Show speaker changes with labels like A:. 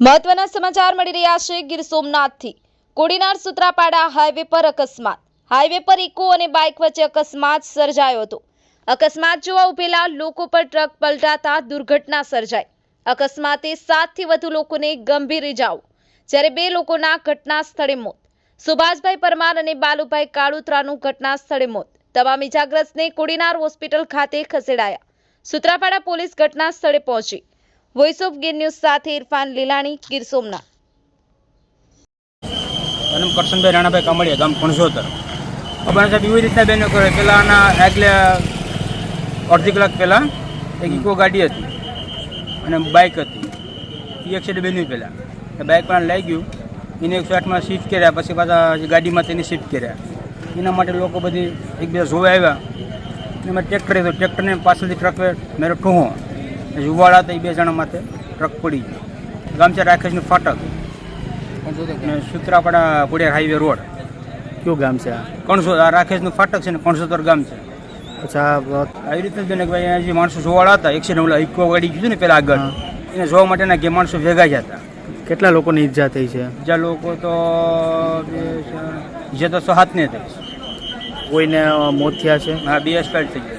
A: મહત્વના સમાચાર મળી રહ્યા છે ગીર સોમનાથથી। કોડીનાર સુત્રાપાડા હાઈવે પર અકસ્માત। હાઈવે પર ઇકો અને બાઇક વચ્ચે અકસ્માત સર્જાયો હતો। અકસ્માત જોવા ઉભેલા લોકો પર ટ્રક પલટાતા દુર્ઘટના સર્જાઈ। અકસ્માતે 7 થી વધુ લોકોને ગંભીર ઇજાઓ, જ્યારે 2 લોકોના ઘટના સ્થળે મોત। સુભાષભાઈ પરમાર અને બાલુભાઈ કાળુત્રાનું ઘટના સ્થળે મોત। તમામ ઇજાગ્રસ્તને કોડીનાર હોસ્પિટલ ખાતે ખસેડાયા। સુત્રાપાડા પોલીસ ઘટના સ્થળે પહોંચી। વોઇસ ઓફ ગીર ન્યૂઝ સાથે ઇરફાન લીલાણી, ગીર સોમનાથ।
B: અને કરશનભાઈ રાણાભાઈ કામડિયા, ગામ કણઝોતર। અબાણ સાહેબ એવી રીતના બેનો કરે, પહેલાં આના આગલે અડધી કલાક પહેલાં એક ઇકો ગાડી હતી અને બાઇક હતી, એ એક્સિડન્ટ બન્યું પહેલાં બાઇક પણ લઈ ગયું, એને 108માં શિફ્ટ કર્યા, પછી પાછા ગાડીમાં તેને શિફ્ટ કર્યા। એના માટે લોકો બધી એકબીજા જોવા આવ્યા। એમાં ટ્રેક્ટર હતું, ટ્રેક્ટરને પાછળથી ટ્રક મેરો ઠૂહો જુવાળા હતા, એ 2 જણા માથે ટ્રક પડી ગયો। ગામ છે રાકેશનું ફાટક અને સુત્રાપાડા કોડિયાર હાઈવે રોડ।
C: કયું ગામ છે આ?
B: કણસો આ રાકેશનું ફાટક છે ને કણસોતર ગામ છે।
C: અચ્છા,
B: આવી રીતે જ બને કે ભાઈ અહીંયા જે માણસો જોવાળા હતા, એક્સિડન્ટ ઓલા ઇકો ગાડી કીધું ને પહેલાં આગળ, એને જોવા માટેના કે માણસો ભેગા જ હતા।
C: કેટલા લોકોની ઈજા થઈ છે?
B: બીજા લોકો તો જે તો 7 ને થઈ,
C: કોઈને મોત થયા છે?
B: હા 2 એક્સપાયર થઈ ગયા।